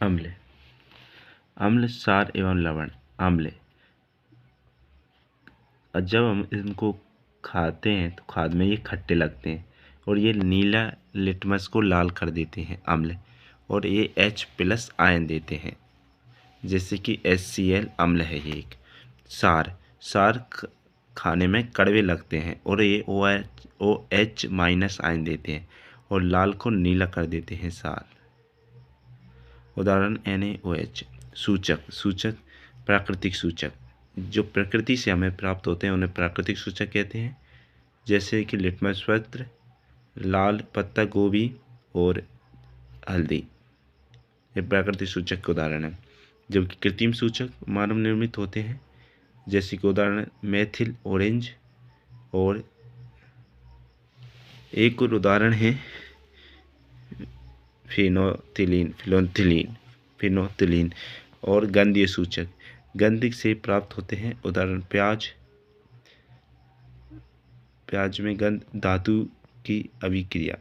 अम्ल। अम्ल, क्षार एवं लवण। अम्ल, जब हम इनको खाते हैं तो खाद में ये खट्टे लगते हैं और ये नीला लिटमस को लाल कर देते हैं अम्ल, और ये H+ आयन देते हैं, जैसे कि HCl अम्ल है ये एक। क्षार, क्षार खाने में कड़वे लगते हैं और ये OH- आयन देते हैं और लाल को नीला कर देते हैं क्षार। उदाहरण NaOH। सूचक, सूचक प्राकृतिक सूचक, जो प्रकृति से हमें प्राप्त होते हैं उन्हें प्राकृतिक सूचक कहते हैं, जैसे कि लिटमस पत्र, लाल पत्ता गोभी और हल्दी, ये प्राकृतिक सूचक के उदाहरण हैं। जबकि कृत्रिम सूचक मानव निर्मित होते हैं, जैसे कि उदाहरण मेथिल ऑरेंज, और एक और उदाहरण है फिनोतिलीन और गंधीय सूचक, गंध से प्राप्त होते हैं, उदाहरण प्याज में गंध धातु की अभिक्रिया।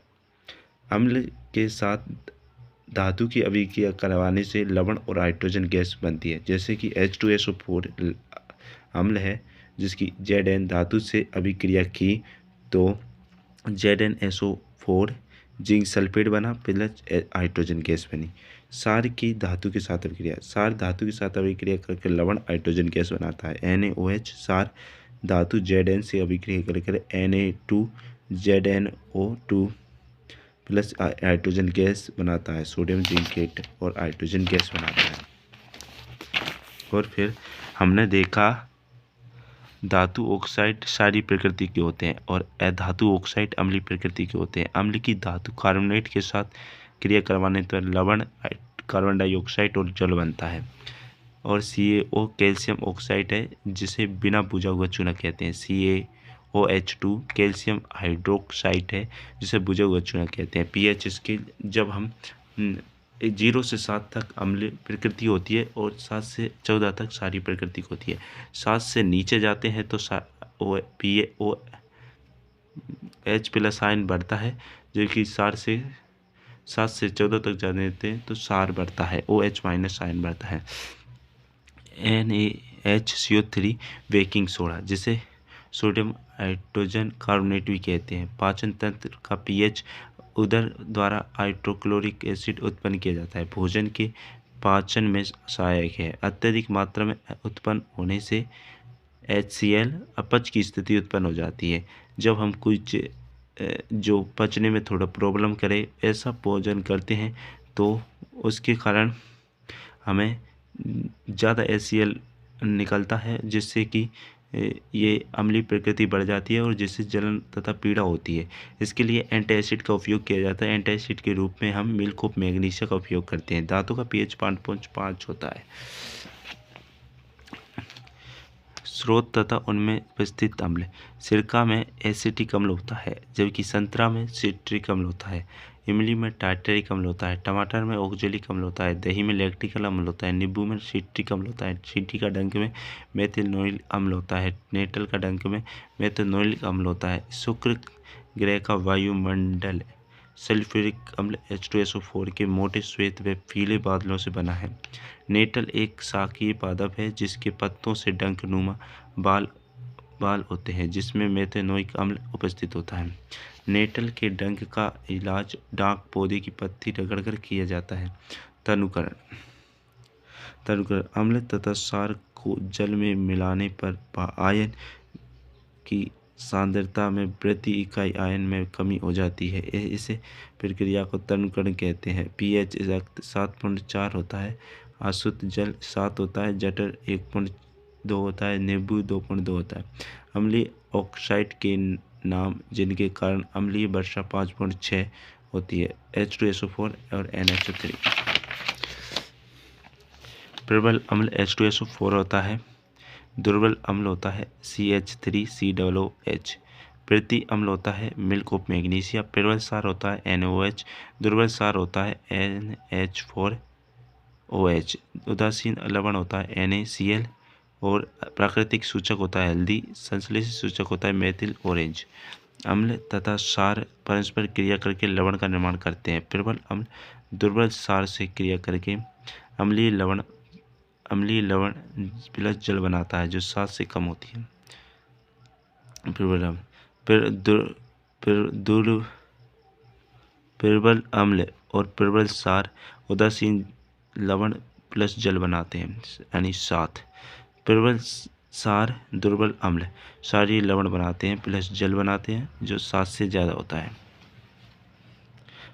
अम्ल के साथ धातु की अभिक्रिया करवाने से लवण और हाइड्रोजन गैस बनती है, जैसे कि H2SO4 अम्ल है, जिसकी Zn धातु से अभिक्रिया की तो ZnSO4 जिंक सल्फेट बना प्लस हाइड्रोजन गैस बनी। क्षार की धातु के साथ अभिक्रिया, क्षार धातु के साथ अभिक्रिया करके लवण हाइड्रोजन गैस बनाता है। NaOH, क्षार धातु Zn से अभिक्रिया करके Na2ZnO2 प्लस हाइड्रोजन गैस बनाता है, सोडियम जिंकेट और हाइड्रोजन गैस बनाता है। और फिर हमने देखा धातु ऑक्साइड क्षारीय प्रकृति के होते हैं और अधातु ऑक्साइड अम्लीय प्रकृति के होते हैं। अम्ल की धातु कार्बोनेट के साथ क्रिया करवाने पर लवण, कार्बन डाइऑक्साइड और जल बनता है। और CaO कैल्शियम ऑक्साइड है, जिसे बिना बुझा हुआ चूना कहते हैं। CaOH2 कैल्शियम हाइड्रोक्साइड है, जिसे बुझा हुआ चूना कहते हैं। pH स्केल, जब हम 0 से 7 तक अम्लीय प्रकृति होती है और 7 से 14 तक क्षारीय प्रकृति होती है। 7 से नीचे जाते हैं तो H+ आयन बढ़ता है, जो कि 7 से 14 तक जाने देते हैं तो क्षार बढ़ता है, OH- आयन बढ़ता है। NaHCO3 बेकिंग सोडा, जिसे सोडियम हाइड्रोजन कार्बोनेट भी कहते हैं। पाचन तंत्र का pH उदर द्वारा हाइड्रोक्लोरिक एसिड उत्पन्न किया जाता है, भोजन के पाचन में सहायक है। अत्यधिक मात्रा में उत्पन्न होने से HCl अपच की स्थिति उत्पन्न हो जाती है। जब हम कुछ जो पचने में थोड़ा प्रॉब्लम करे ऐसा भोजन करते हैं तो उसके कारण हमें ज़्यादा HCl निकलता है, जिससे कि ये अम्लीय प्रकृति बढ़ जाती है और जिससे जलन तथा पीड़ा होती है। इसके लिए एंटासिड का उपयोग किया जाता है। एंटासिड के रूप में हम मिल्क ऑफ मैग्नीशिया का उपयोग करते हैं। दांतों का pH 5.5 होता है। स्रोत तथा उनमें उपस्थित अम्ल, सिरका में एसिटिक अम्ल होता है, जबकि संतरा में सिट्रिक अम्ल होता है। इमली में टार्टरिक अम्ल होता है। टमाटर में ऑक्जेलिक अम्ल होता है। दही में लैक्टिक अम्ल होता है। नींबू में सिट्रिक अम्ल होता है। चींटी का डंक में मेथिनोइक अम्ल होता है। नेटल का डंक में मेथिनोइक अम्ल होता है। शुक्र ग्रह का वायुमंडल सल्फ्यूरिक अम्ल H2SO4 के मोटे श्वेत व पीले बादलों से बना है। नेटल एक शाकीय पादप है, जिसके पत्तों से डंकनुमा बाल होते हैं, जिसमें मेथेनोइक अम्ल उपस्थित होता है। नेटल के डंक का इलाज डाक पौधे की पत्ती रगड़कर किया जाता है। तनुकरण, अम्ल तथा क्षार को जल में मिलाने पर आयन की सांद्रता में वृद्धि, इकाई आयन में कमी हो जाती है। इसे प्रक्रिया को तनुकरण कहते हैं। pH 7.4 होता है। अशुद्ध जल 7 होता है। जठर 1.2 होता है। नींबू 2.2 होता है। अम्लीय ऑक्साइड के नाम जिनके कारण अम्लीय वर्षा 5.6 होती है, H2SO4 और NH3। प्रबल अम्ल H2SO4 होता है। दुर्बल अम्ल होता है CH3COOH। प्रति अम्ल होता है मिल्क ऑफ मैग्नीशिया। प्रबल क्षार होता है NaOH। दुर्बल क्षार होता है NH4OH। उदासीन लवण होता है NaCl और प्राकृतिक सूचक होता है हल्दी। संश्लेषित सूचक होता है मेथिल ऑरेंज। अम्ल तथा क्षार परस्पर क्रिया करके लवण का निर्माण करते हैं। प्रबल अम्ल दुर्बल क्षार से क्रिया करके अम्लीय लवण प्लस जल बनाता है जो 7 से कम होती है। प्रबल अम्ल और प्रबल क्षार उदासीन लवण प्लस जल बनाते हैं, यानी 7। प्रबल क्षार दुर्बल अम्ल क्षारीय लवण बनाते हैं प्लस जल बनाते हैं जो 7 से ज़्यादा होता है।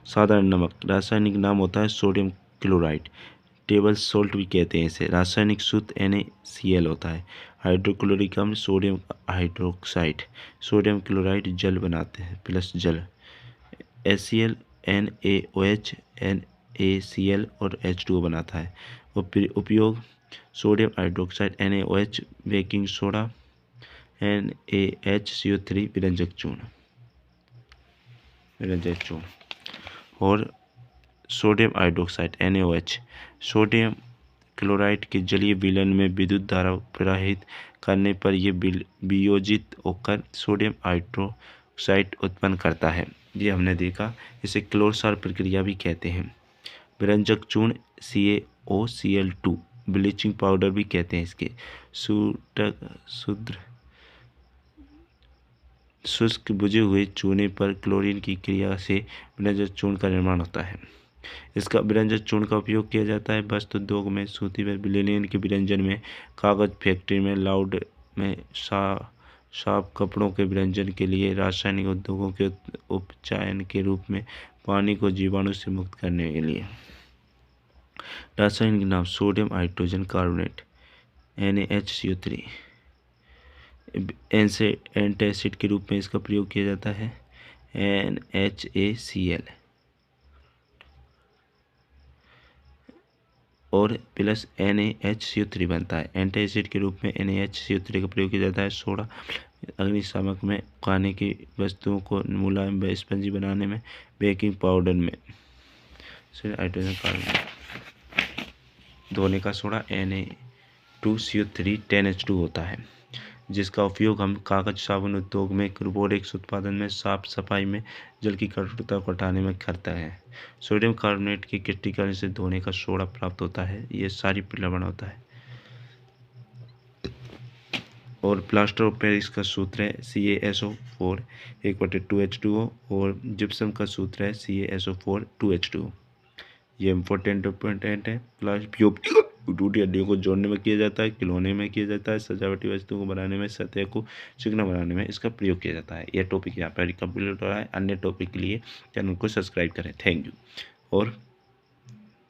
साधारण नमक रासायनिक नाम होता है सोडियम क्लोराइड, टेबल सॉल्ट भी कहते हैं इसे। रासायनिक सूत्र NaCl होता है। हाइड्रोक्लोरिक अम्ल सोडियम हाइड्रोक्साइड, सोडियम क्लोराइड जल बनाते हैं प्लस जल। HCl NaOH NaCl और H2O बनाता है। उपयोग sodium hydroxide NaOH, baking soda NaHCO3, विरंजक चूर्ण और sodium hydroxide NaOH sodium chloride के जलीय विलयन में विद्युत धारा प्रवाहित करने पर यह वियोजित होकर सोडियम हाइड्रोक्साइड उत्पन्न करता है। ये हमने देखा। इसे क्लोर-क्षार प्रक्रिया भी कहते हैं। विरंजक चूर्ण CaOCl2, ब्लीचिंग पाउडर भी कहते हैं इसके। शुष्क बुझे हुए चूने पर क्लोरीन की क्रिया से विरंजक चूर्ण का निर्माण होता है। इसका विरंजक चूर्ण का उपयोग किया जाता है वस्त्र उद्योग में, सूती व लिनेन के विरंजन में, कागज फैक्ट्री में, लाउड में, साफ कपड़ों के विरंजन के लिए, रासायनिक उद्योगों के उपचायन के रूप में, पानी को जीवाणु से मुक्त करने के लिए। रासायनिक नाम sodium hydrogen carbonate NaHCO3। Antacid के रूप में इसका प्रयोग किया जाता है NaCl और प्लस NaHCO3 बनता है। एंटासिड के रूप में NaHCO3 का प्रयोग किया जाता है सोडा अग्निशामक में, खाने की वस्तुओं को मुलायम व स्पंजी बनाने में, बेकिंग पाउडर में। हाइड्रोजन कार्बोनेट धोने का सोडा Na2CO3 10H2 होता है, जिसका उपयोग हम कागज साबुन उद्योग में, रोबोटिक्स उत्पादन में, साफ सफाई में, जल की कठोरता को हटाने में करता है। सोडियम कार्बोनेट की क्रिस्टलीकरण से धोने का सोडा प्राप्त होता है। ये सारी लवण होता है। और प्लास्टर ऑफ पेरिस का सूत्र है CaSO4 1/2H2O और जिप्सम का सूत्र है CaSO4 2H2O। ये इम्पोर्टेंट है। टूटी हड्डियों को जोड़ने में किया जाता है, खिलौने में किया जाता है, सजावटी वस्तुओं को बनाने में, सतह को चिकना बनाने में इसका प्रयोग किया जाता है। यह टॉपिक यहाँ पर कंप्लीट हो रहा है। अन्य टॉपिक के लिए चैनल को सब्सक्राइब करें। Thank you. और